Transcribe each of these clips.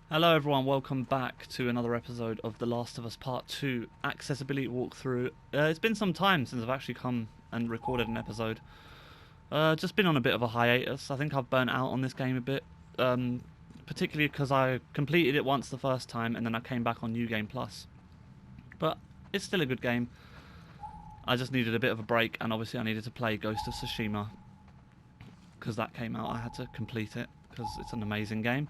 Hello everyone, welcome back to another episode of The Last of Us Part 2 Accessibility Walkthrough. It's been some time since I've actually come and recorded an episode. Just been on a bit of a hiatus. I think I've burnt out on this game a bit. Particularly because I completed it once the first time and then I came back on New Game Plus. But it's still a good game. I just needed a bit of a break, and obviously I needed to play Ghost of Tsushima. Because that came out, I had to complete it because it's an amazing game.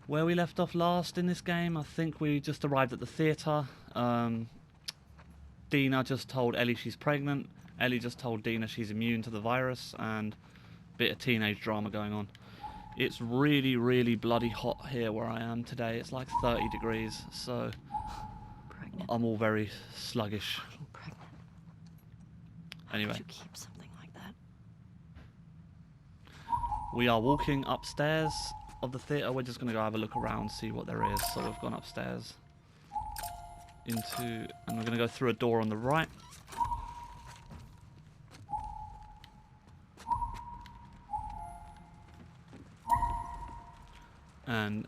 Where we left off last in this game, I think we just arrived at the theatre. Dina just told Ellie she's pregnant. Ellie just told Dina she's immune to the virus, and a bit of teenage drama going on. It's really, really bloody hot here where I am today. It's like 30 degrees, so Pregnant. I'm all very sluggish. Fucking pregnant. Anyway. How could you keep something like that? We are walking upstairs of the theatre. We're just going to go have a look around, see what there is. So we've gone upstairs and we're going to go through a door on the right. And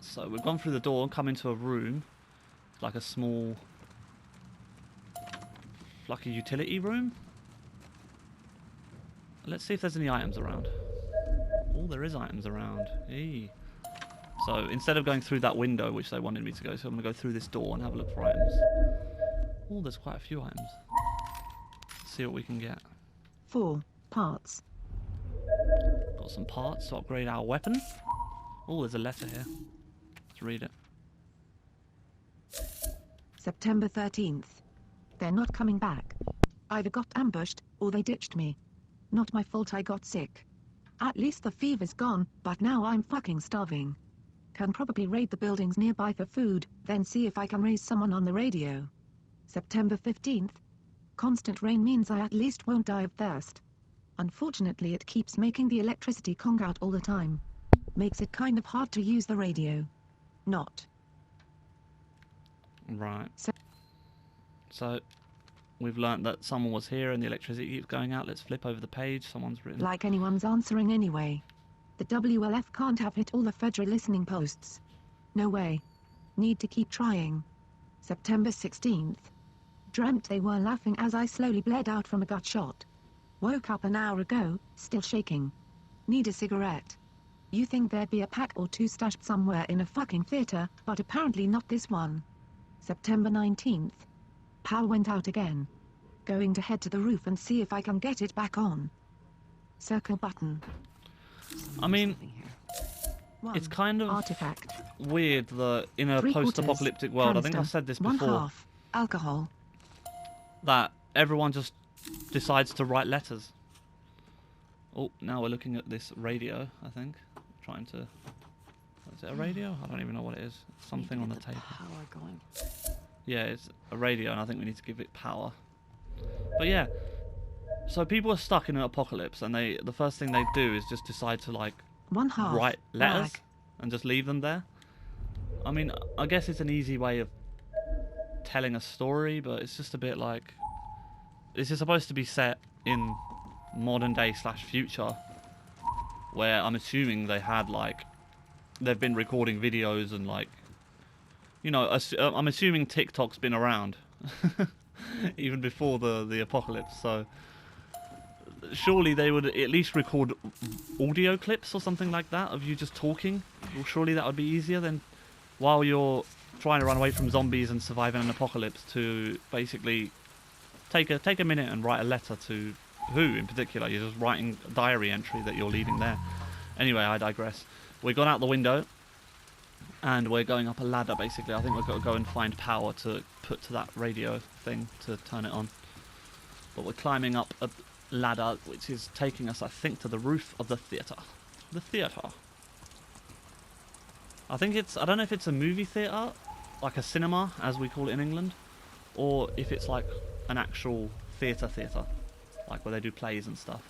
so we've gone through the door and come into a room, like a small, like a utility room. Let's see if there's any items around. Oh, there is items around. Eee. So instead of going through that window, which they wanted me to go, so I'm going to go through this door and have a look for items. Oh, there's quite a few items. Let's see what we can get. 4 parts. Got some parts to upgrade our weapon. Oh, there's a letter here. Let's read it. September 13th. They're not coming back. Either got ambushed, or they ditched me. Not my fault I got sick. At least the fever's gone, but now I'm fucking starving. Can probably raid the buildings nearby for food, then see if I can raise someone on the radio. September 15th. Constant rain means I at least won't die of thirst. Unfortunately it keeps making the electricity conk out all the time. Makes it kind of hard to use the radio. Not. Right. So So we've learnt that someone was here and the electricity keeps going out. Let's flip over the page. Someone's written. like anyone's answering anyway. The WLF can't have hit all the federal listening posts. No way. Need to keep trying. September 16th. Dreamt they were laughing as I slowly bled out from a gut shot. Woke up an hour ago, still shaking. Need a cigarette. You think there'd be a pack or two stashed somewhere in a fucking theater, but apparently not this one. September 19th. Power went out again. Going to head to the roof and see if I can get it back on. Circle button. I mean, Something here. 1. it's kind of Artifact. weird that in a 3/4 post-apocalyptic world, I think I've canister. said this 1/2 before, alcohol. that everyone just decides to write letters. Oh, now we're looking at this radio, I think. Trying to... Is it a radio? I don't even know what it is. It's something on Need the to get table. Power going. Yeah, it's a radio, and I think we need to give it power. But yeah, so people are stuck in an apocalypse, and the first thing they do is just decide to, like, 1/2 write letters rag. and just leave them there. I mean, I guess it's an easy way of telling a story, but it's just a bit like... This is supposed to be set in modern day / future, where I'm assuming they had, like... They've been recording videos and, like... You know, I'm assuming TikTok's been around. Even before the apocalypse, so... Surely they would at least record audio clips or something like that of you just talking. Well, surely that would be easier than while you're trying to run away from zombies and survive in an apocalypse to basically take a minute and write a letter to who in particular. You're just writing a diary entry that you're leaving there. Anyway, I digress. We've gone out the window and we're going up a ladder basically. I think we've got to go and find power to put to that radio thing to turn it on. But we're climbing up a ladder which is taking us, I think, to the roof of the theatre. The theatre. I think it's... I don't know if it's a movie theatre, like a cinema, as we call it in England, or if it's like an actual theatre, like where they do plays and stuff.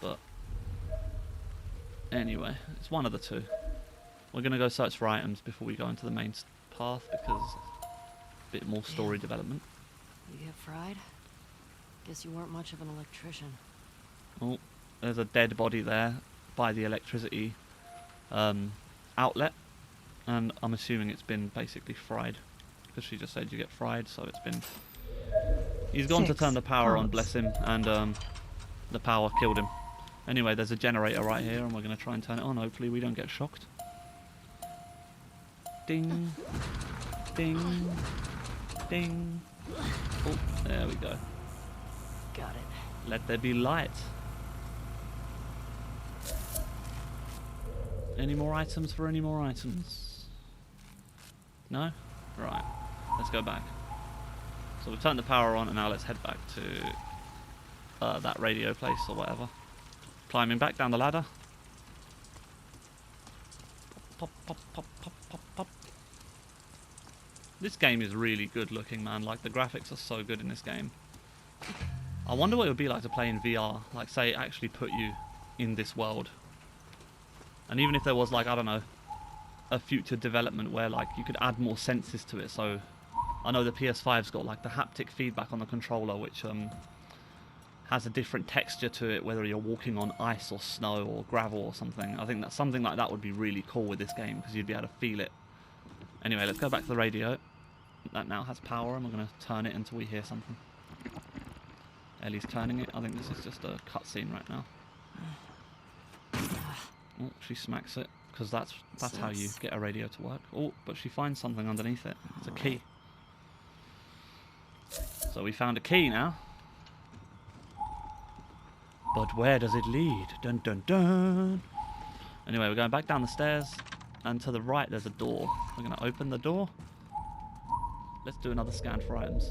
But anyway, it's one of the two. We're going to go search for items before we go into the main path, because a bit more story development. You get fried? Guess you weren't much of an electrician. Oh, there's a dead body there by the electricity outlet, and I'm assuming it's been basically fried, because she just said you get fried, so it's been... He's gone to 6 turn the power on, parts. bless him, and the power killed him. Anyway, there's a generator right here, and we're going to try and turn it on. Hopefully we don't get shocked. Ding. Ding. Ding. Oh, there we go. Got it. Let there be light. Any more items for any more items? No? Right. Let's go back. So we've turned the power on, and now let's head back to that radio place or whatever. Climbing back down the ladder. Pop, pop, pop, pop, pop, pop. This game is really good looking, man. Like, the graphics are so good in this game. I wonder what it would be like to play in VR. Like, say, actually put you in this world. And even if there was, like, I don't know, a future development where, like, you could add more senses to it. So, I know the PS5's got, like, the haptic feedback on the controller, which has a different texture to it, whether you're walking on ice or snow or gravel or something. I think that something like that would be really cool with this game, because you'd be able to feel it. Anyway, let's go back to the radio. That now has power, and we're going to turn it until we hear something. Ellie's turning it. I think this is just a cutscene right now. Oh, she smacks it, because that's how you get a radio to work. Oh, but she finds something underneath it. It's a key. So we found a key now. But where does it lead? Dun dun dun. Anyway, we're going back down the stairs, and to the right there's a door. We're going to open the door. Let's do another scan for items.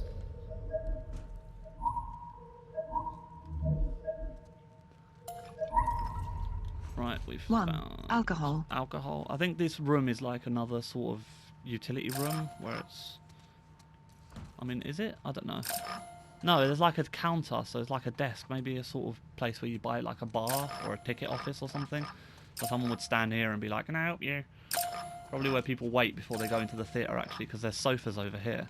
Right, we've 1. found Alcohol. alcohol. I think this room is like another sort of utility room where it's... I mean, is it? I don't know. No, there's like a counter, so it's like a desk. Maybe a sort of place where you buy like a bar or a ticket office or something. So someone would stand here and be like, can I help you? Probably where people wait before they go into the theatre, actually, because there's sofas over here.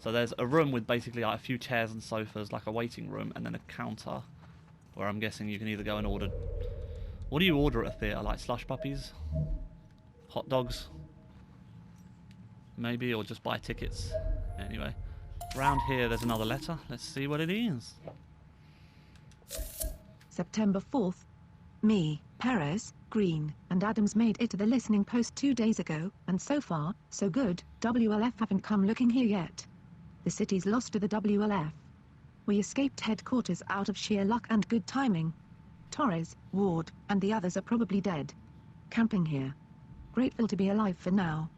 So there's a room with basically like a few chairs and sofas, like a waiting room, and then a counter where I'm guessing you can either go and order... What do you order at a theatre? Like slush puppies? Hot dogs? Maybe, or just buy tickets. Anyway, round here there's another letter. Let's see what it is. September 4th. Me, Perez, Green, and Adams made it to the listening post 2 days ago, and so far, so good. WLF haven't come looking here yet. The city's lost to the WLF. We escaped headquarters out of sheer luck and good timing. Torres, Ward, and the others are probably dead. Camping here. Grateful to be alive for now.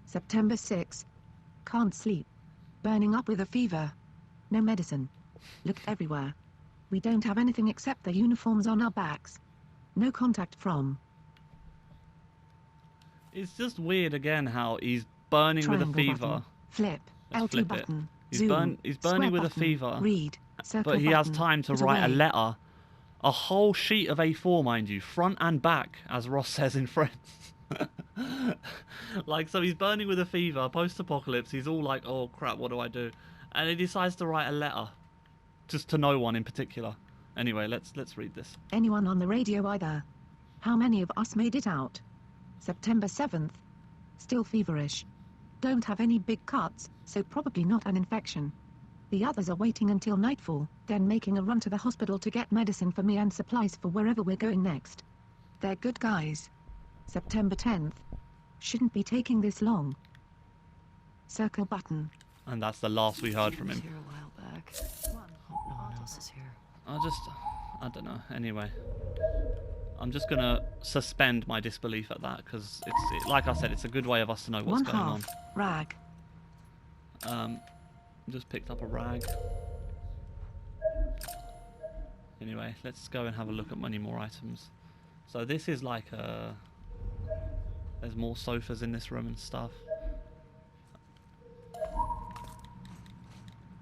September 6. Can't sleep. Burning up with a fever. No medicine. Looked everywhere. We don't have anything except the uniforms on our backs. No contact from. It's just weird again how he's burning with a Triangle fever. button. Flip. Let's LT flip it. button. He's Zoom. burning Square with a button. fever. Read. Circle But he has button. time to Put write a away. letter. A whole sheet of A4, mind you. Front and back, as Ross says in Friends. Like, so he's burning with a fever, post-apocalypse. He's all like, oh crap, what do I do? And he decides to write a letter. Just to no one in particular. Anyway, let's read this. Anyone on the radio either? How many of us made it out? September 7th. Still feverish. Don't have any big cuts, so probably not an infection. The others are waiting until nightfall, then making a run to the hospital to get medicine for me and supplies for wherever we're going next. They're good guys. September 10th. Shouldn't be taking this long. Circle button. And that's the last we heard from He was him. here a while back. Hope no one else is here. I don't know. Anyway, I'm just gonna suspend my disbelief at that, because like I said, it's a good way of us to know what's going on. 1/2. Rag. Just picked up a rag. Anyway, let's go and have a look at many more items. So this is like a... There's more sofas in this room and stuff.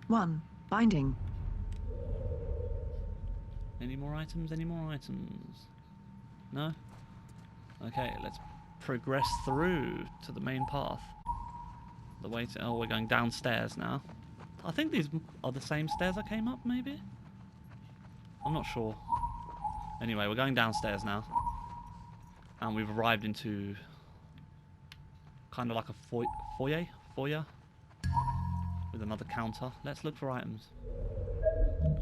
1. Binding. Any more items? Any more items? No? Okay, let's progress through to the main path. The way to... Oh, we're going downstairs now. I think these are the same stairs I came up, maybe? I'm not sure. Anyway, we're going downstairs now. And we've arrived into kind of like a foyer with another counter. Let's look for items.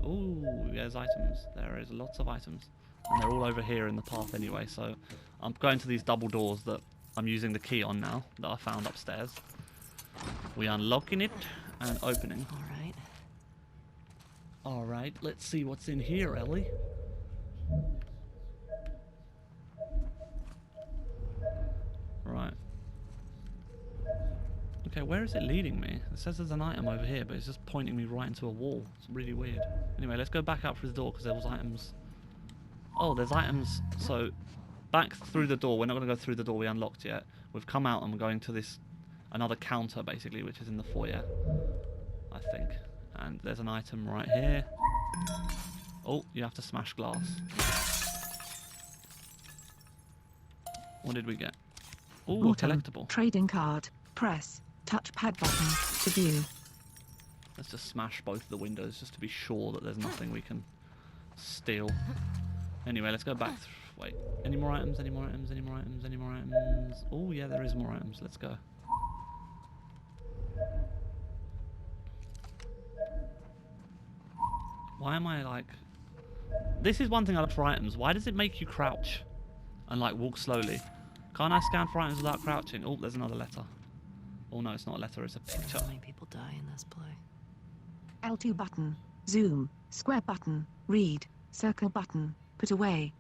Ooh, there's items. There is lots of items. And they're all over here in the path anyway, so I'm going to these double doors that I'm using the key on now, that I found upstairs. We unlocking it and opening. Alright. Alright, let's see what's in here, Ellie. Right. Okay, where is it leading me? It says there's an item over here, but it's just pointing me right into a wall. It's really weird. Anyway, let's go back out through the door, because there was items. Oh, there's items. So, back through the door. We're not going to go through the door we unlocked yet. We've come out and we're going to this, another counter, basically, which is in the foyer, I think. And there's an item right here. Oh, you have to smash glass. What did we get? Ooh, a collectible. Trading card. Press touchpad button to view. Let's just smash both of the windows just to be sure that there's nothing we can steal. Anyway, let's go back. Wait, any more items? Any more items? Any more items? Any more items? Oh yeah, there is more items. Let's go. Why am I like... This is one thing I love for items. Why does it make you crouch and like walk slowly? Can't I scan for items without crouching? Oh, there's another letter. Oh no, it's not a letter, it's a picture. How many people die in this play? L2 button. Zoom. Square button. Read. Circle button. Put away.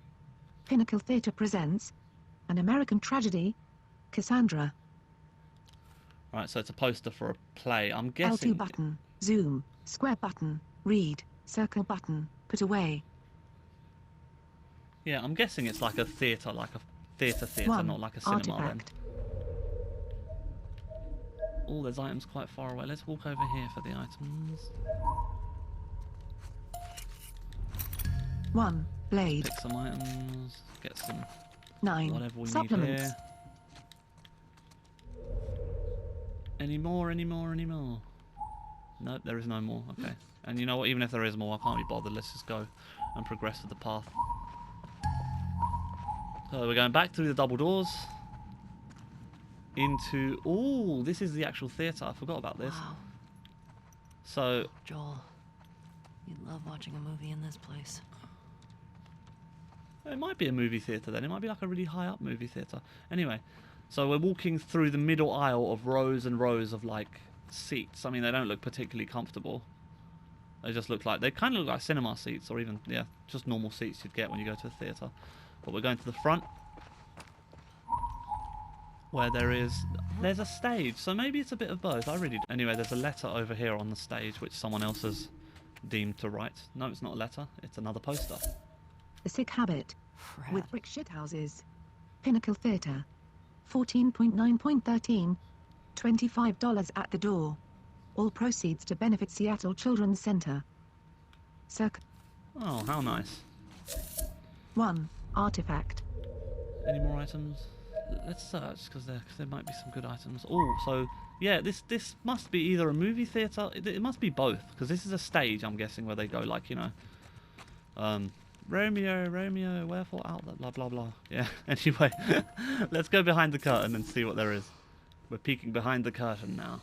Pinnacle Theatre presents An American Tragedy. Cassandra. Right, so it's a poster for a play. I'm guessing... L2 button. Zoom. Square button. Read. Circle button. Put away. Yeah, I'm guessing it's like a theatre, not like a cinema Artifact. then. Oh, there's items quite far away. Let's walk over here for the items. 1. Blade. Pick some items. Get some 9. whatever we Supplements. need here. Any more? Any more? Any more? Nope, there is no more. Okay. And you know what? Even if there is more, I can't be bothered. Let's just go and progress with the path. So we're going back through the double doors. Into... Oh, this is the actual theatre. I forgot about this. Wow. So... Joel, you'd love watching a movie in this place. It might be a movie theatre then. It might be like a really high up movie theatre. Anyway, so we're walking through the middle aisle of rows and rows of like seats. I mean, they don't look particularly comfortable. They just look like... They kind of look like cinema seats, or even, yeah, just normal seats you'd get when you go to a theatre. But we're going to the front, where there's a stage, so maybe it's a bit of both. Anyway, there's a letter over here on the stage which someone else has deemed to write. No, it's not a letter, it's another poster. The Sick Habit. Crap. With brick shithouses. Pinnacle Theatre. 14.9.13. $25 at the door. All proceeds to benefit Seattle Children's Center. Circ. Oh, how nice. 1. Artifact. Any more items? Let's search, because there might be some good items. Oh, so yeah, this must be either a movie theatre. It must be both, because this is a stage, I'm guessing, where they go like, you know, Romeo, wherefore out that blah blah blah. Yeah. Anyway, let's go behind the curtain and see what there is. We're peeking behind the curtain now.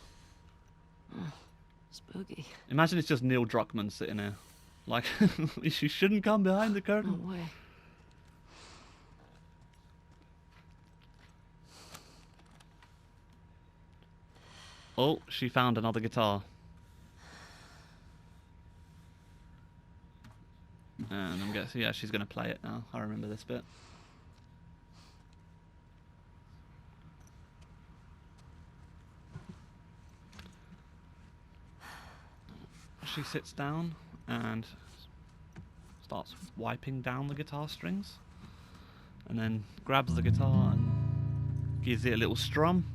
Spooky. Imagine it's just Neil Druckmann sitting here, like, you shouldn't come behind the curtain. No way. Oh, she found another guitar. And I'm guessing, yeah, she's going to play it now. I remember this bit. She sits down and starts wiping down the guitar strings. And then grabs the guitar and gives it a little strum.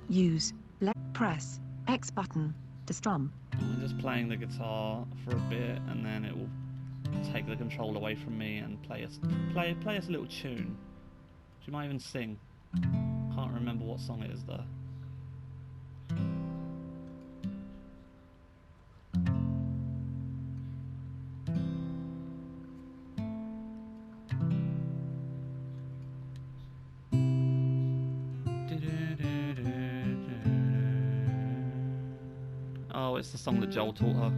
Use. Press. X button. To strum. I'm just playing the guitar for a bit, and then it will take the control away from me and play us a little tune. She might even sing. Can't remember what song it is though. Oh, it's the song that Joel taught her.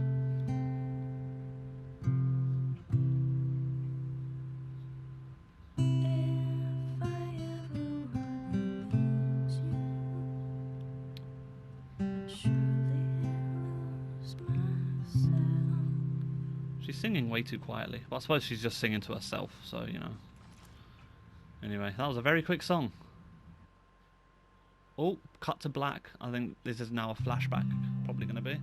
She's singing way too quietly. Well, I suppose she's just singing to herself, so, you know. Anyway, that was a very quick song. Oh, cut to black. I think this is now a flashback. Probably going to be.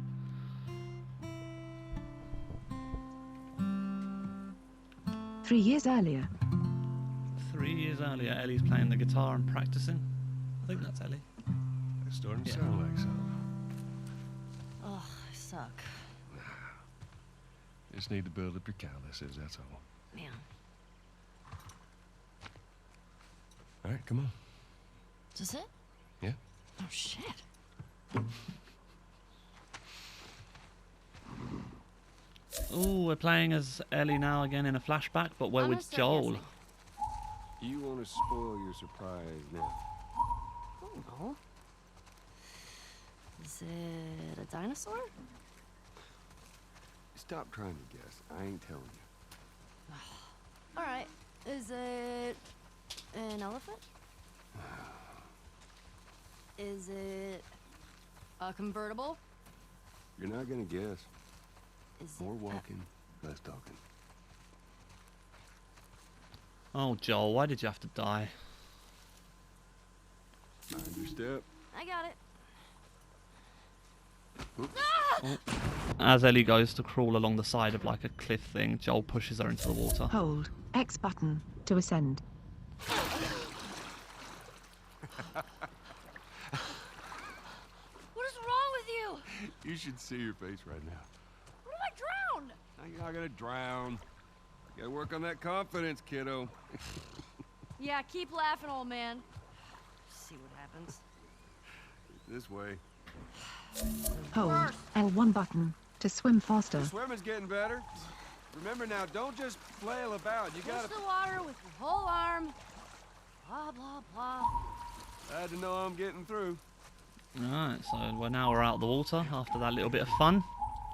Three years earlier. 3 years earlier, Ellie's playing the guitar and practicing. I think that's Ellie. It's starting to Yeah. sound like something. Ugh, I suck. Just need to build up your calluses, that's all. Man. All right, come on. Is this it? Yeah. Oh, shit. Ooh, we're playing as Ellie now again in a flashback, but we're I'm gonna with start Joel. guessing. You want to spoil your surprise now? Oh, no. Is it a dinosaur? Stop trying to guess. I ain't telling you. Alright. Is it an elephant? Is it a convertible? You're not gonna guess. Is More it walking, less talking. Oh, Joel, why did you have to die? Mind your step. I got it. Oh. As Ellie goes to crawl along the side of like a cliff thing, Joel pushes her into the water. Hold X button to ascend. What is wrong with you? You should see your face right now. What if I drown? Now you're not gonna drown. You gotta work on that confidence, kiddo. Yeah, keep laughing, old man. See what happens. This way. Hold L1 button to swim faster. Swimming's getting better. Remember now, don't just flail about. You Push gotta. the water with your whole arm. Blah, blah, blah. Glad to know I'm getting through. Alright, so we're out of the water after that little bit of fun.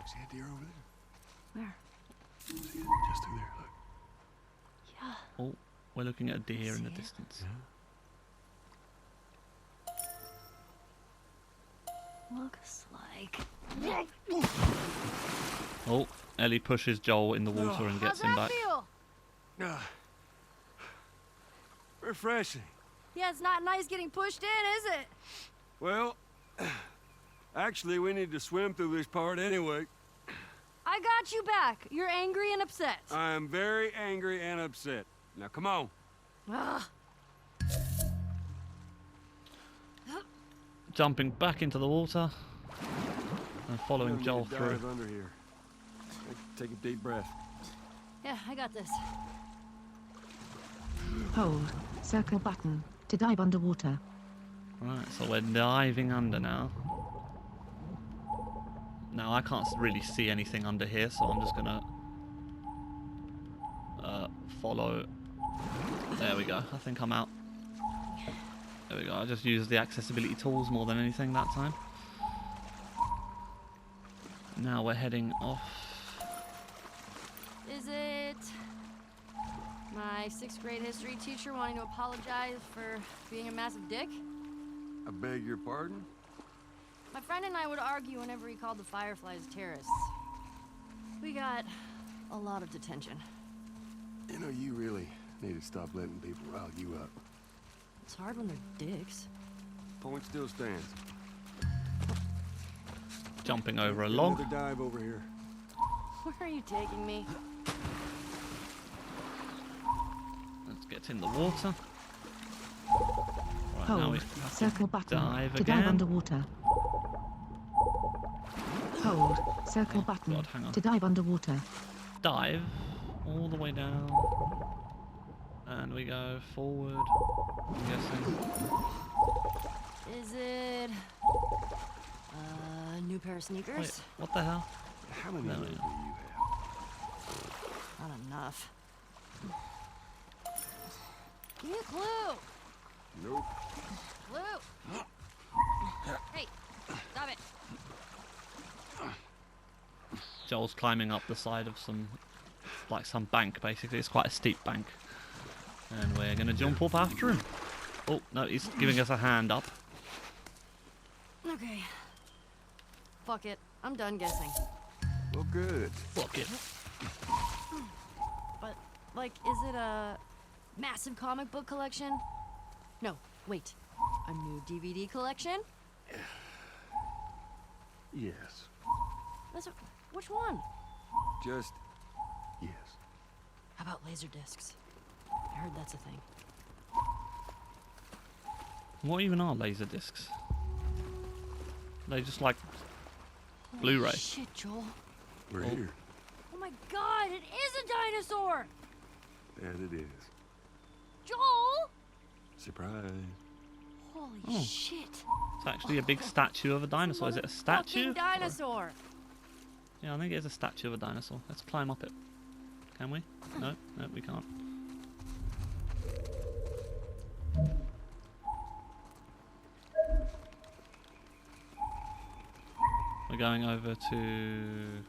See a deer over there? Where? See it? Just through there. Look. Yeah. Oh, we're looking at a deer in the See it? distance. Looks like. Oh, Ellie pushes Joel in the water and How's gets him that back. feel? Ah. Refreshing. Yeah, it's not nice getting pushed in, is it? Well, actually, we need to swim through this part anyway. I got you back. You're angry and upset. I am very angry and upset. Now, come on. Ugh. Jumping back into the water and following You Joel need to through. dive under here. Take a deep breath. Yeah, I got this. Hold circle button to dive underwater. Right, so we're diving under now. Now I can't really see anything under here, so I'm just gonna follow. There we go. I think I'm out. There we go. I just used the accessibility tools more than anything that time. Now we're heading off. Is it my 6th grade history teacher wanting to apologize for being a massive dick? I beg your pardon? My friend and I would argue whenever he called the Fireflies terrorists. We got a lot of detention. You know, you really need to stop letting people rile you up. It's hard when they're dicks. Point still stands. Jumping over a Get log. another dive over here. Where are you taking me? Let's get in the water. Right, now we Hold have circle to button dive to dive again. underwater. Hold circle Oh, button God, hang on. to dive underwater. Dive all the way down. And we go forward, I'm guessing. Is it a new pair of sneakers? Wait, what the hell? How many No, of those do yeah. you have? Not enough. Give me a clue! Nope. Clue! Hey, stop it! Joel's climbing up the side of some bank, basically. It's quite a steep bank. And we're going to jump up after him. Oh, no, he's giving us a hand up. Okay. Fuck it. I'm done guessing. Well, good. Fuck it. But, like, is it a massive comic book collection? No, wait. A new DVD collection? Yes. Which one? Just yes. How about laser discs? I heard that's a thing. What even are laser discs? They just like Blu-ray. Holy shit, Joel. We're here. Oh my god, it is a dinosaur! That it is. Joel! Surprise. Holy shit. It's actually a big statue of a dinosaur. Is it a statue? Fucking dinosaur! Yeah, I think it is a statue of a dinosaur. Let's climb up it. Can we? No, no, we can't. We're going over to...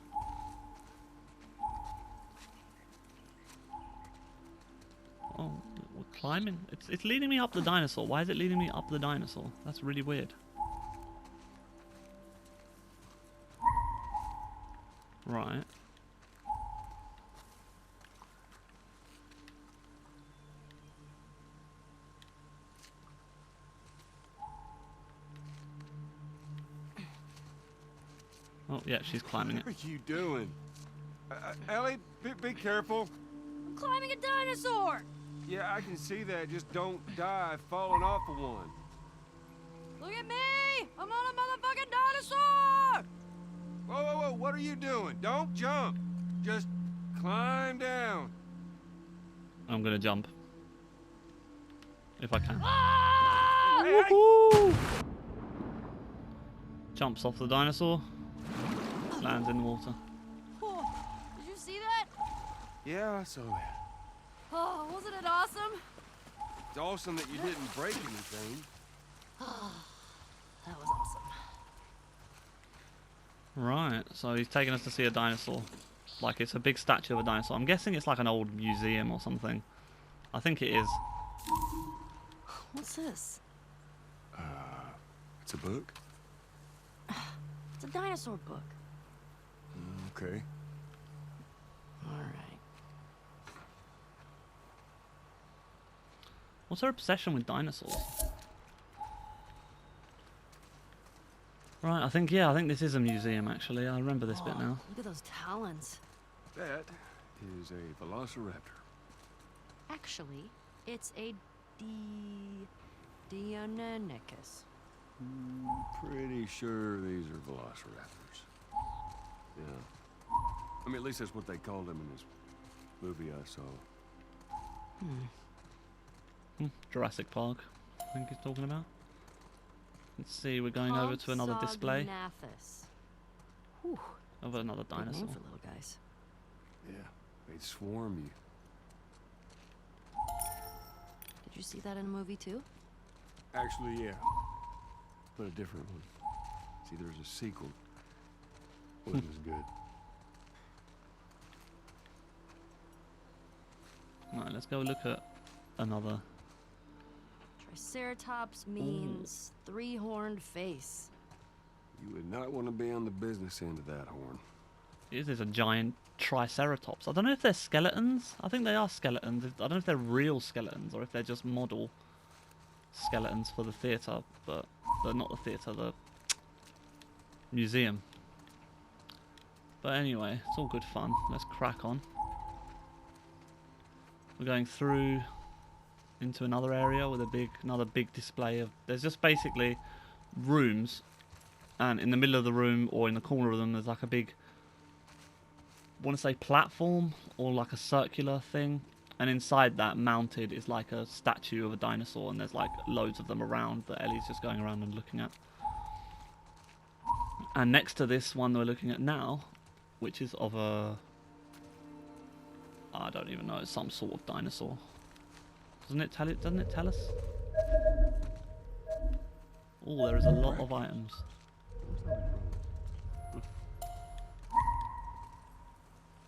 Oh, we're climbing. It's leading me up the dinosaur. Why is it leading me up the dinosaur? That's really weird. Right. Oh, yeah, she's climbing it. What are you doing? Ellie, be careful. I'm climbing a dinosaur! Yeah, I can see that. Just don't die falling off of one. Look at me! I'm on a motherfucking dinosaur! Whoa, whoa, whoa, what are you doing? Don't jump. Just climb down. I'm gonna jump. If I can. Ah! Hey, hey. Woohoo! Jumps off the dinosaur. Lands in the water. Oh, did you see that? Yeah, I saw that. Oh, wasn't it awesome? It's awesome that you didn't break anything. That was awesome. Right, so he's taking us to see a dinosaur. Like it's a big statue of a dinosaur. I'm guessing it's like an old museum or something. I think it is. What's this? It's a book? It's a dinosaur book. Okay. Alright. What's her obsession with dinosaurs? Right, I think this is a museum actually. I remember this bit now. Look at those talons. That is a velociraptor. Actually, it's a Deinonychus. Pretty sure these are velociraptors. Yeah. I mean, at least that's what they called them in this movie I saw. Jurassic Park, I think he's talking about. Let's see, we're going over to another display Whew, of another big name dinosaur. for little guys. Yeah, they'd swarm you. Did you see that in a movie too? Actually, yeah. But a different one. See, there's a sequel. Wasn't as good. Right, let's go look at another. Triceratops means three-horned face. You would not want to be on the business end of that horn. It is a giant Triceratops. I don't know if they're skeletons. I think they are skeletons. I don't know if they're real skeletons or if they're just model skeletons for the theatre, but they're not the theatre, the museum. But anyway, it's all good fun. Let's crack on. We're going through into another area with another big display of. There's just basically rooms, and in the middle of the room or in the corner of them, there's like a big. I want to say platform or like a circular thing, and inside that mounted is like a statue of a dinosaur, and there's like loads of them around that Ellie's just going around and looking at. And next to this one we're looking at now, which is of a. I don't even know. It's some sort of dinosaur. Doesn't it tell us? Oh, there is a lot of items.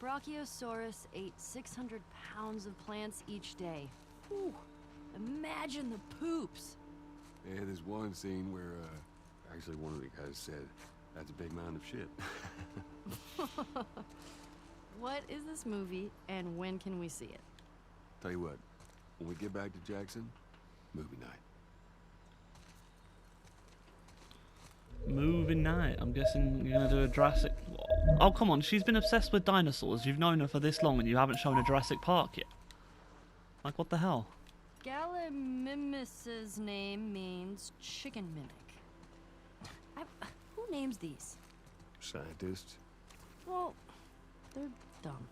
Brachiosaurus ate 600 pounds of plants each day. Whew. Imagine the poops. Yeah, there's one scene where, actually one of the guys said, that's a big mound of shit. What is this movie, and when can we see it? Tell you what, when we get back to Jackson, movie night. Movie night. I'm guessing you're gonna do a Jurassic. Oh come on, she's been obsessed with dinosaurs. You've known her for this long, and you haven't shown her Jurassic Park yet. Like what the hell? Gallimimus's name means chicken mimic. Who names these? Scientists. Well, they're dumb.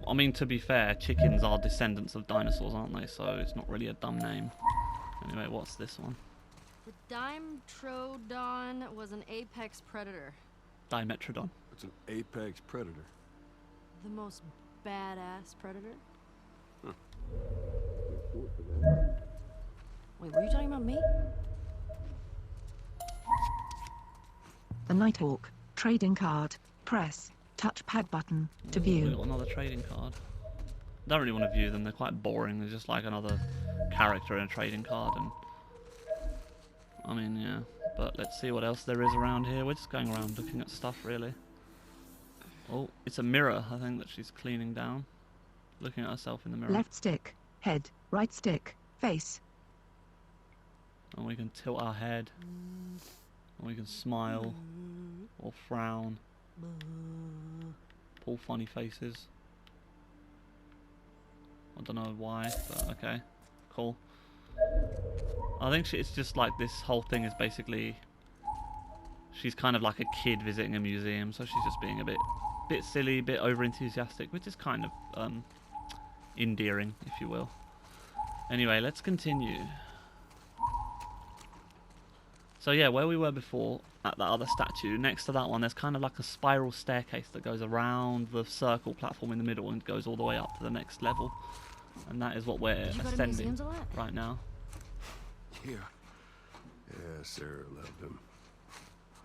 I mean, to be fair, chickens are descendants of dinosaurs, aren't they? So it's not really a dumb name. Anyway, what's this one? The Dimetrodon was an apex predator. Dimetrodon. It's an apex predator. The most badass predator? Huh. Wait, were you talking about me? The Nighthawk. Trading card. Press. Touchpad button to We view. got another trading card. Don't really want to view them. They're quite boring. They're just like another character in a trading card, and I mean, yeah. But let's see what else there is around here. We're just going around looking at stuff, really. Oh, it's a mirror, I think, that she's cleaning down. Looking at herself in the mirror. Left stick. Head. Right stick. Face. And we can tilt our head. And we can smile. Or frown. Pull funny faces. I don't know why, but okay. Cool. I think it's just like this whole thing is basically... She's kind of like a kid visiting a museum, so she's just being a bit silly, a bit over-enthusiastic, which is kind of endearing, if you will. Anyway, let's continue. So yeah, where we were before, at that other statue, next to that one, there's kind of like a spiral staircase that goes around the circle platform in the middle and goes all the way up to the next level. And that is what we're Did you go to ascending museums a lot? right now. Yeah. Yeah, Sarah loved them.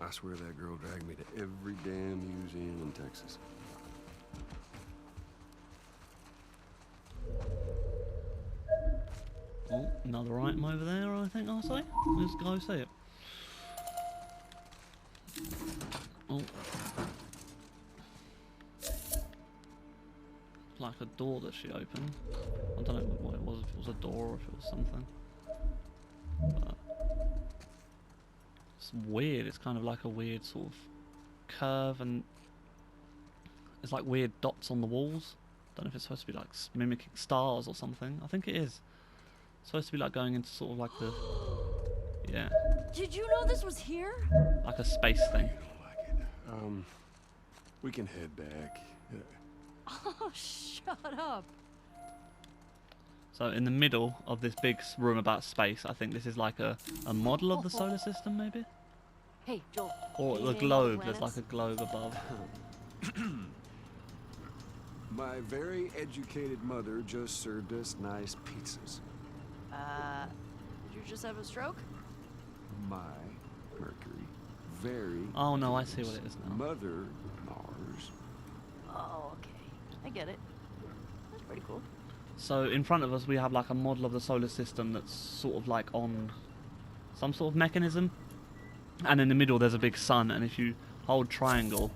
I swear that girl dragged me to every damn museum in Texas. Oh, another item over there, I think I'll say. Let's go see it. Oh. Like a door that she opened. I don't know what it was, if it was a door or if it was something. But it's weird, it's kind of like a weird sort of curve, and there's like weird dots on the walls. Don't know if it's supposed to be like mimicking stars or something. I think it is. It's supposed to be like going into sort of like the... Yeah. Did you know this was here? Like a space thing. I don't like it. We can head back. Oh, shut up. So in the middle of this big room about space, I think this is like a model of the solar system, maybe? Hey, Joel. Or the anything about globe, the there's like planets? a globe above. My very educated mother just served us nice pizzas. Did you just have a stroke? My Mercury, very... Oh no, I see what it is now. Mother Mars. Oh, okay. I get it. That's pretty cool. So in front of us we have like a model of the solar system that's sort of like on some sort of mechanism. And in the middle there's a big sun, and if you hold triangle,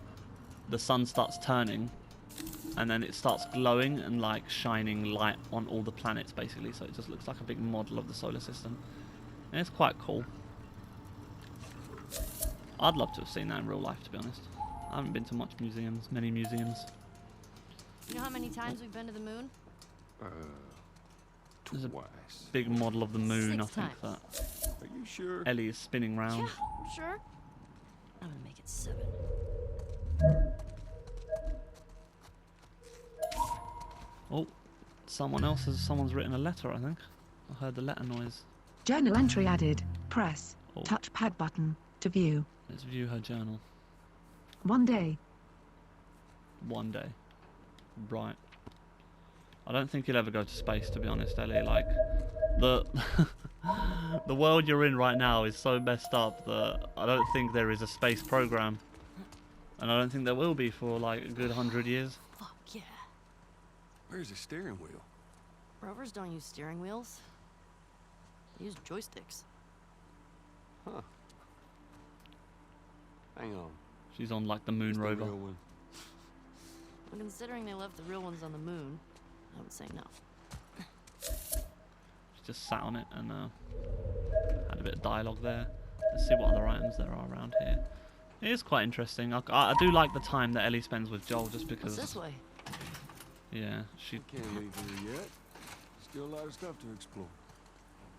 the sun starts turning. And then it starts glowing and like shining light on all the planets basically, so it just looks like a big model of the solar system. And it's quite cool. I'd love to have seen that in real life, to be honest. I haven't been to many museums. You know how many times we've been to the moon? There's a Twice. big model of the moon, 6 I think, times. that Are you sure? Ellie is spinning round. Yeah, I'm sure. I'm gonna make it 7. Oh, someone's written a letter, I think. I heard the letter noise. Journal entry added. Press. Oh. Touchpad button to view. Let's view her journal. One day. One day. Right. I don't think you'll ever go to space, to be honest, Ellie. Like, the the world you're in right now is so messed up that I don't think there is a space program And I don't think there will be for like a good 100 years. Fuck yeah. Where's the steering wheel? Rovers don't use steering wheels. They use joysticks. Huh. Hang on. She's on like the moon Is the rover. real one? Well, considering they left the real ones on the moon, I would say no. She just sat on it and had a bit of dialogue there. Let's see what other items there are around here. It is quite interesting. I do like the time that Ellie spends with Joel, just because. What's this way? Yeah, she. Can't leave here yet. Still a lot of stuff to explore.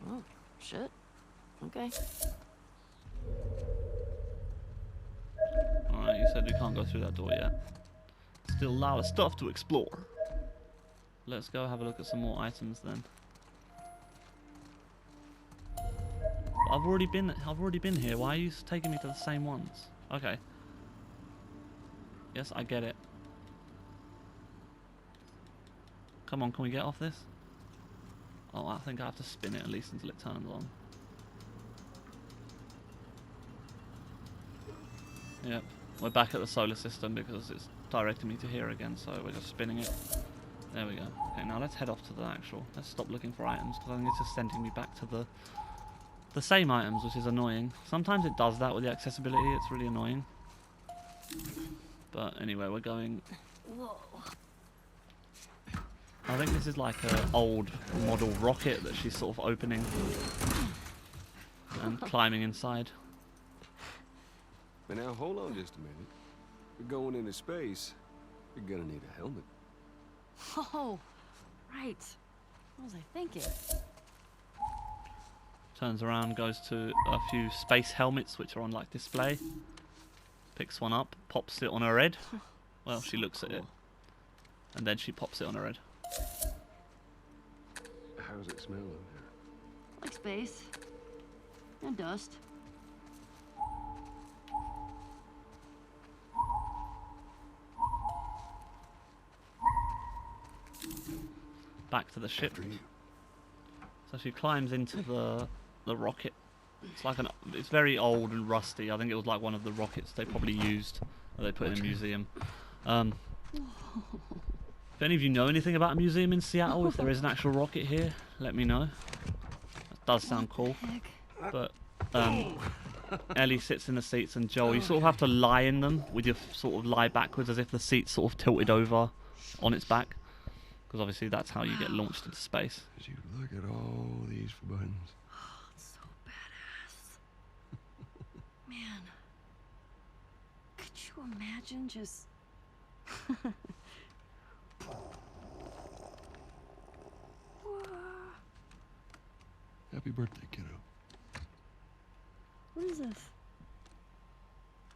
Oh, shit. Okay. Alright, you said we can't go through that door yet. Still a lot of stuff to explore. Let's go have a look at some more items then. I've already been here. Why are you taking me to the same ones? Okay. Yes, I get it. Come on, can we get off this? Oh, I think I have to spin it at least until it turns on. Yep. We're back at the solar system because it's directing me to here again, so we're just spinning it. There we go. Okay, now let's head off to the actual. Let's stop looking for items because I think it's just sending me back to the same items, which is annoying. Sometimes it does that with the accessibility. It's really annoying. But anyway, we're going. Whoa. I think this is like an old model rocket that she's sort of opening and climbing inside. But now, hold on just a minute. We're going into space. You're gonna need a helmet. Oh, right. What was I thinking? Turns around, goes to a few space helmets which are on like display. Picks one up, pops it on her head. Well, she looks at it. And then she pops it on her head. How's it smell in there? Like space. And dust. Back to the ship. After you. So she climbs into the rocket. It's like it's very old and rusty. I think it was like one of the rockets they probably used, or they put in a museum. If any of you know anything about a museum in Seattle, if there is an actual rocket here, let me know. That does sound cool. But Ellie sits in the seats, and Joel, you sort of have to lie in them with your sort of lie backwards, as if the seat's sort of tilted over on its back, because obviously that's how you get launched into space. As you look at all these buttons. Oh, it's so badass. Man. Could you imagine just... Happy birthday, kiddo. What is this?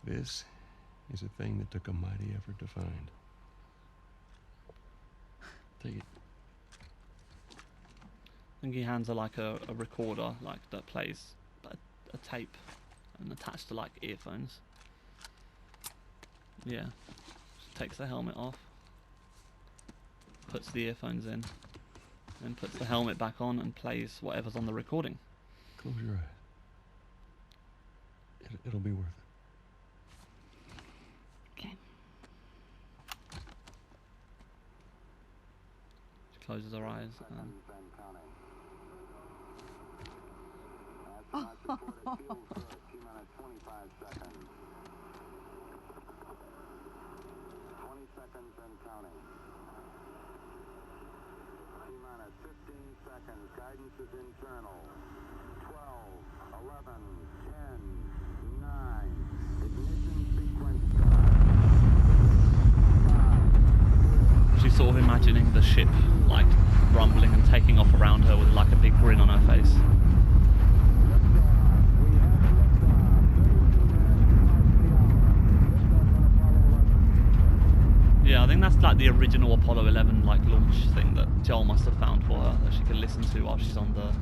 This is a thing that took a mighty effort to find. Take it. I think he hands her like a recorder, like that plays a tape, and attached to like earphones. Yeah, she takes the helmet off, puts the earphones in, then puts the helmet back on and plays whatever's on the recording. Close your eyes. It'll be worth it. Okay. She closes her eyes. T-minus 15 seconds. Guidance is internal. 12, 11, 10, 9. Ignition sequence start. She's sort of imagining the ship like rumbling and taking off around her with like a big grin on her face. Yeah, I think that's like the original Apollo 11 like launch thing that Joel must have found for her that she can listen to while she's on the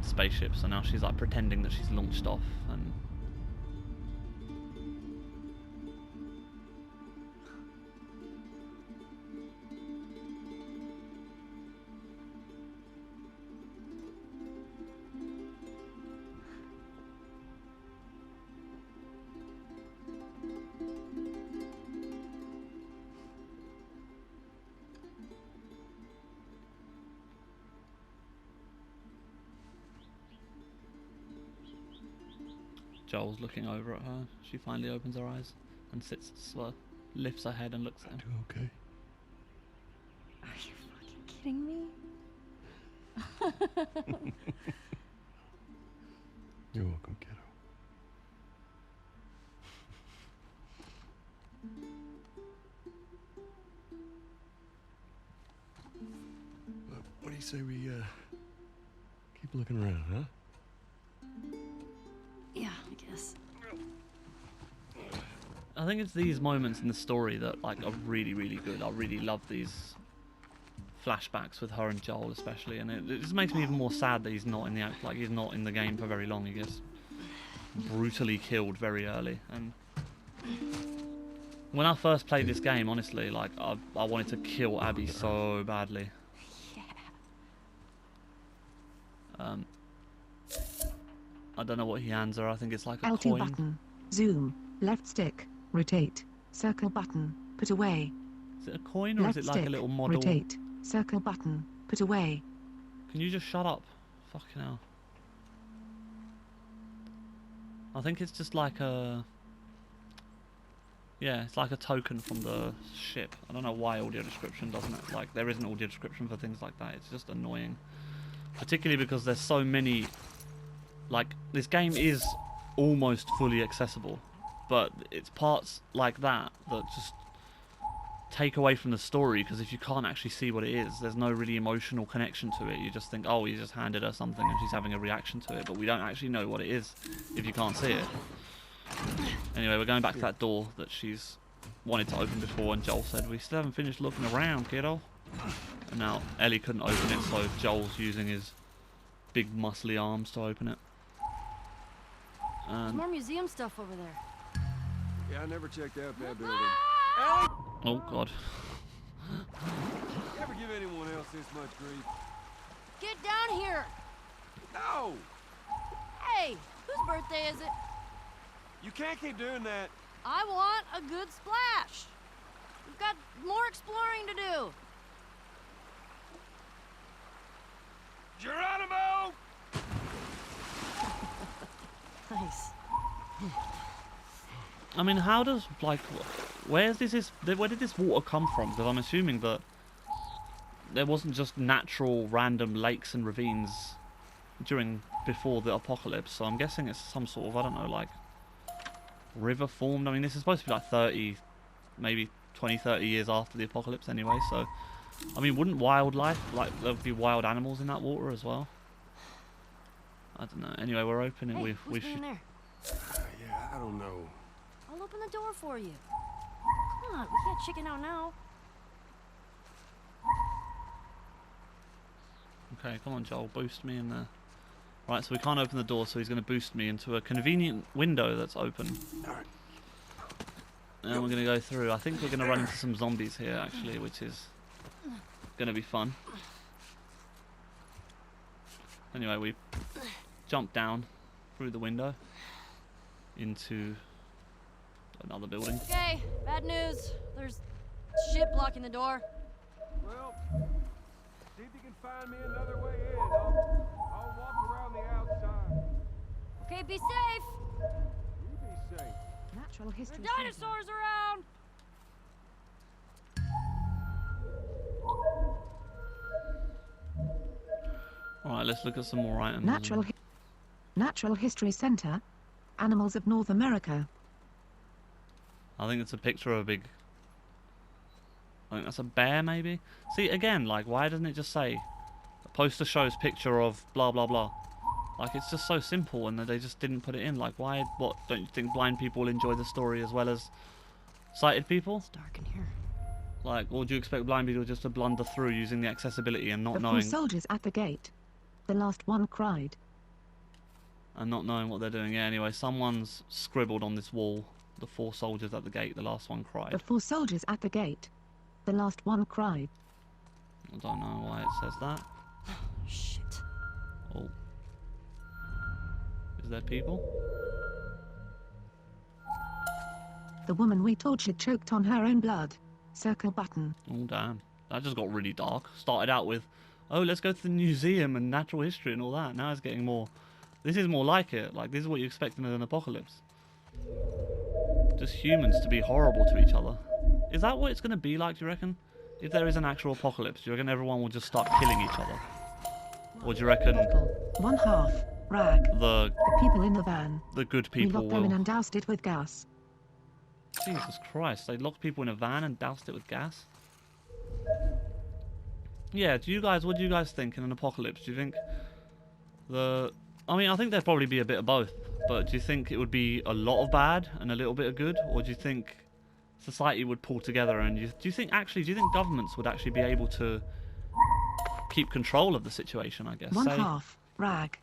spaceship. So now she's like pretending that she's launched off and Joel's looking over at her. She finally opens her eyes and lifts her head and looks at him. Do okay? Are you fucking kidding me? You're welcome, kiddo. What do you say we keep looking around, huh? Yeah, I guess. I think it's these moments in the story that like are really, really good. I really love these flashbacks with her and Joel especially, and it just makes me even more sad that he's not in the he's not in the game for very long. He gets brutally killed very early. And when I first played this game, honestly, like I wanted to kill Abby so badly. Yeah. I don't know what he hands her. I think it's like a L2 coin. button. Zoom. Left stick. Rotate. Circle button. Put away. Is it a coin or Left is it like stick. a little model? Rotate. Circle button. Put away. Can you just shut up? Fucking hell. I think it's just like a... Yeah, it's like a token from the ship. I don't know why audio description doesn't... Like, there isn't audio description for things like that. It's just annoying. Particularly because there's so many... Like, this game is almost fully accessible. But it's parts like that that just take away from the story, because if you can't actually see what it is, there's no really emotional connection to it. You just think, oh, he just handed her something and she's having a reaction to it, but we don't actually know what it is if you can't see it. Anyway, we're going back to that door that she's wanted to open before, and Joel said, we still haven't finished looking around, kiddo. And now Ellie couldn't open it, so Joel's using his big muscly arms to open it. There's more museum stuff over there. Yeah, I never checked out that building. Oh god. You ever give anyone else this much grief? Get down here! No! Hey, whose birthday is it? You can't keep doing that. I want a good splash. We've got more exploring to do. Geronimo! Nice. I mean, how does, like, where did this water come from? Because I'm assuming that there wasn't just natural random lakes and ravines before the apocalypse, so I'm guessing it's some sort of, I don't know, like, river formed. I mean, this is supposed to be like 30, maybe 20, 30 years after the apocalypse anyway, so, I mean, wouldn't wildlife, like, there would be wild animals in that water as well? I don't know. Anyway, we're opening. Hey, we who's in there? Yeah, I don't know. I'll open the door for you. Come on, we can't chicken out now. Okay, come on, Joel, boost me in there. Right, so we can't open the door, so he's going to boost me into a convenient window that's open. Alright. And we're going to go through. I think we're going to run into some zombies here, actually, which is going to be fun. Anyway, we jump down through the window into another building. Okay, bad news. There's shit blocking the door. Well, see if you can find me another way in. I'll walk around the outside. Okay, be safe. You be safe. Natural There History are dinosaurs around. Alright, let's look at some more items. Natural History Center. Animals of North America. I think it's a picture of a big... I think that's a bear, maybe? See, again, like, why doesn't it just say... The poster shows picture of blah, blah, blah. Like, it's just so simple, and they just didn't put it in. Like, why... What, don't you think blind people will enjoy the story as well as sighted people? It's dark in here. Like, or do you expect blind people just to blunder through using the accessibility and not The knowing... four soldiers at the gate. The last one cried. And not knowing what they're doing. Yeah, anyway, someone's scribbled on this wall. The 4 soldiers at the gate, the last one cried. The 4 soldiers at the gate. The last one cried. I don't know why it says that. Shit. Oh. Is there people? The woman we tortured choked on her own blood. Circle button. Oh, damn. That just got really dark. Started out with, oh, let's go to the museum and natural history and all that. Now it's getting more This is more like it. Like, this is what you expect in an apocalypse. Just humans to be horrible to each other. Is that what it's going to be like, do you reckon? If there is an actual apocalypse, do you reckon everyone will just start killing each other? Or do you reckon Bottle. 1/2. Rag. the The people in the van. good We people locked them in will... and doused it with gas. Jesus Christ, they locked people in a van and doused it with gas? Yeah, what do you guys think in an apocalypse? Do you think I mean, I think there'd probably be a bit of both, but do you think it would be a lot of bad and a little bit of good? Or do you think society would pull together and do you think governments would actually be able to keep control of the situation, I guess? 1/2. Rag.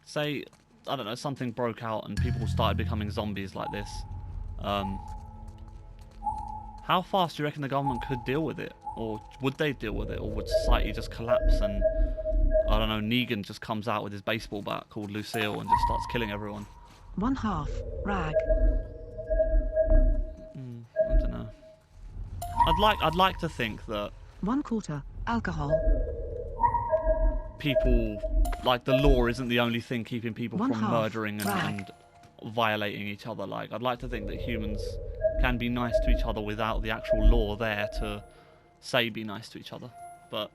Say, I don't know, something broke out and people started becoming zombies like this. How fast do you reckon the government could deal with it? Or would they deal with it? Or would society just collapse and, I don't know, Negan just comes out with his baseball bat called Lucille and just starts killing everyone? 1/2. Rag. I don't know. I'd like to think that 1/4. Alcohol. people, like, the law isn't the only thing keeping people from 1/2. murdering and violating each other. Like, I'd like to think that humans can be nice to each other without the actual law there to say be nice to each other. But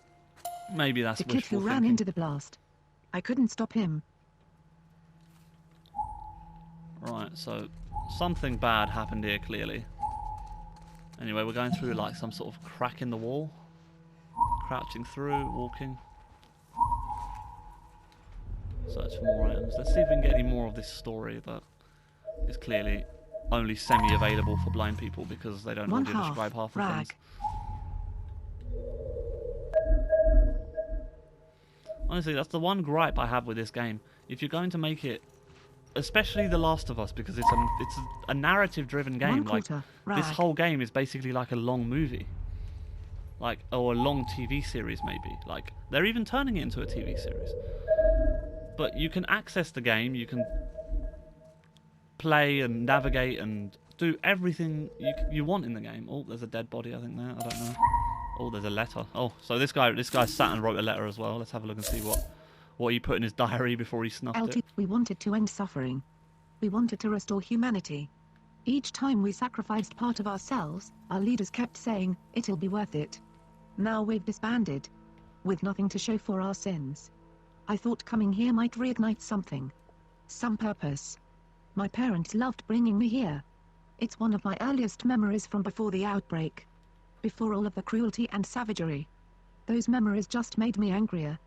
maybe that's The kid who wishful ran thinking. into the blast. I couldn't stop him. Right, so something bad happened here, clearly. Anyway, we're going through like some sort of crack in the wall. Crouching through, walking. Search for more items. Let's see if we can get any more of this story that is clearly only semi-available for blind people because they don't audio 1/2. describe half the Rag. things. Honestly, that's the one gripe I have with this game. If you're going to make it, especially The Last of Us, because it's a narrative-driven game. Like, 1/4. this Rag. whole game is basically like a long movie, like, or a long TV series maybe. Like, they're even turning it into a TV series. But you can access the game, you can play and navigate and do everything you want in the game. Oh, there's a dead body, I think there. I don't know. Oh, there's a letter. Oh, so this guy sat and wrote a letter as well. Let's have a look and see what he put in his diary before he snuffed LT. it. We wanted to end suffering. We wanted to restore humanity. Each time we sacrificed part of ourselves, our leaders kept saying, it'll be worth it. Now we've disbanded. With nothing to show for our sins. I thought coming here might reignite something. Some purpose. My parents loved bringing me here. It's one of my earliest memories from before the outbreak. Before all of the cruelty and savagery. Those memories just made me angrier.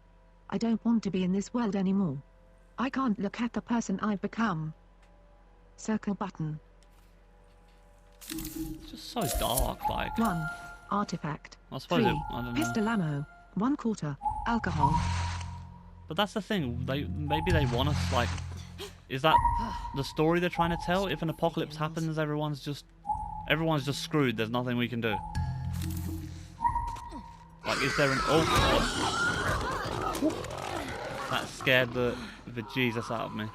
I don't want to be in this world anymore. I can't look at the person I've become. Circle button. It's just so dark, like. 1. Artifact. I suppose 3. I don't know. Pistol ammo. 1/4. Alcohol. But that's the thing. Maybe they want us, like. Is that the story they're trying to tell? If an apocalypse happens, everyone's just screwed. There's nothing we can do. Like, is there an... Oh, God. That scared the Jesus out of me.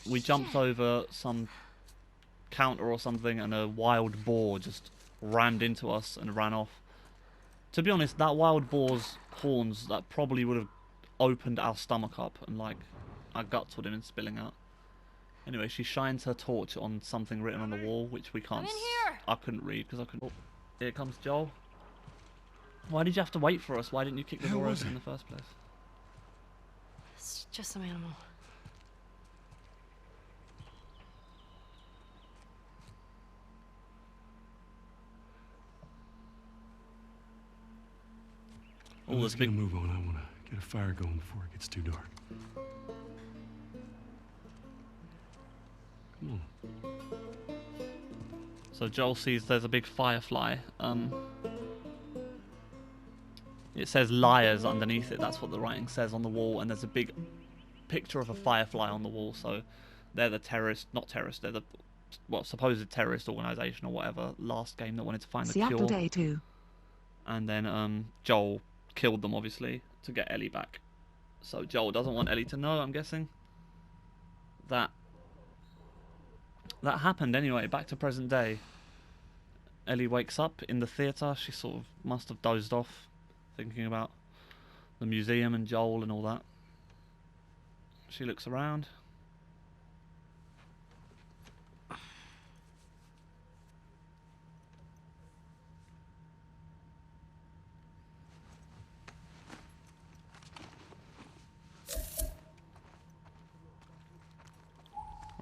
We jumped over some counter or something and a wild boar just rammed into us and ran off. To be honest, that wild boar's horns, that probably would have opened our stomach up and, like, our guts would have been spilling out. Anyway, she shines her torch on something written on the wall, which we can't... I'm in here. I couldn't read because I couldn't... Oh, here comes Joel. Why did you have to wait for us? Why didn't you kick the Hell door was open in it? the first place? It's just some animal. Oh, Let's there's a get a big... move on. I want to get a fire going before it gets too dark. Come on. So Joel sees there's a big firefly. It says liars underneath it. That's what the writing says on the wall. And there's a big picture of a firefly on the wall. So they're the terrorist, not terrorist, they're the, well, supposed terrorist organisation or whatever. Last game that wanted to find the Seattle cure. Day 2. And then Joel killed them, obviously, to get Ellie back. So Joel doesn't want Ellie to know, I'm guessing. That happened anyway. Back to present day. Ellie wakes up in the theatre. She sort of must have dozed off, thinking about the museum and Joel and all that. She looks around.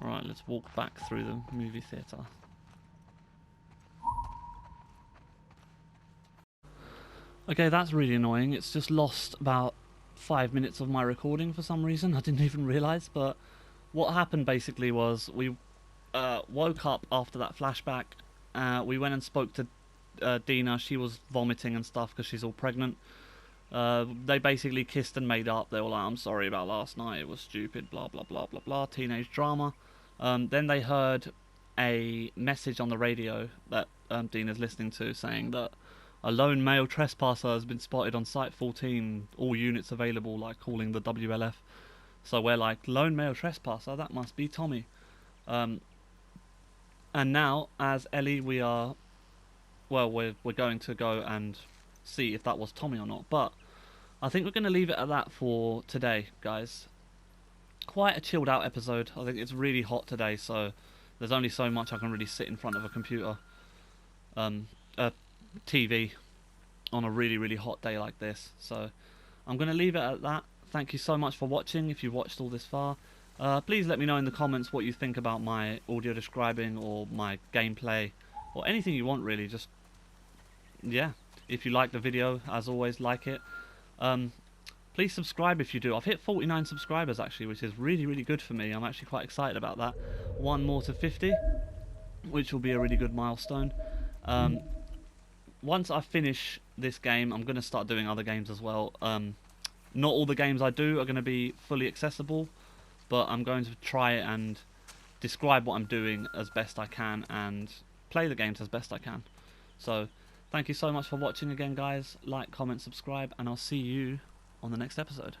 Alright, let's walk back through the movie theatre. Okay, that's really annoying. It's just lost about 5 minutes of my recording for some reason. I didn't even realise, but what happened basically was we woke up after that flashback. We went and spoke to Dina. She was vomiting and stuff because she's all pregnant. They basically kissed and made up. They were like, I'm sorry about last night, it was stupid, blah blah blah blah blah, teenage drama. Then they heard a message on the radio that Dina's listening to saying that a lone male trespasser has been spotted on Site 14, all units available, like calling the WLF. So we're like, lone male trespasser, that must be Tommy. And now, as Ellie, we are, well, we're going to go and see if that was Tommy or not. But I think we're going to leave it at that for today, guys. Quite a chilled out episode. I think it's really hot today, so there's only so much I can really sit in front of a computer, a TV, on a really, really hot day like this. So I'm going to leave it at that. Thank you so much for watching. If you watched all this far, please let me know in the comments what you think about my audio describing or my gameplay or anything you want, really. Just, yeah, if you like the video, as always, like it. Please subscribe if you do. I've hit 49 subscribers actually, which is really, really good for me. I'm actually quite excited about that. One more to 50, which will be a really good milestone. Once I finish this game, I'm going to start doing other games as well. Not all the games I do are going to be fully accessible, but I'm going to try and describe what I'm doing as best I can and play the games as best I can. So thank you so much for watching again, guys. Like, comment, subscribe, and I'll see you on the next episode.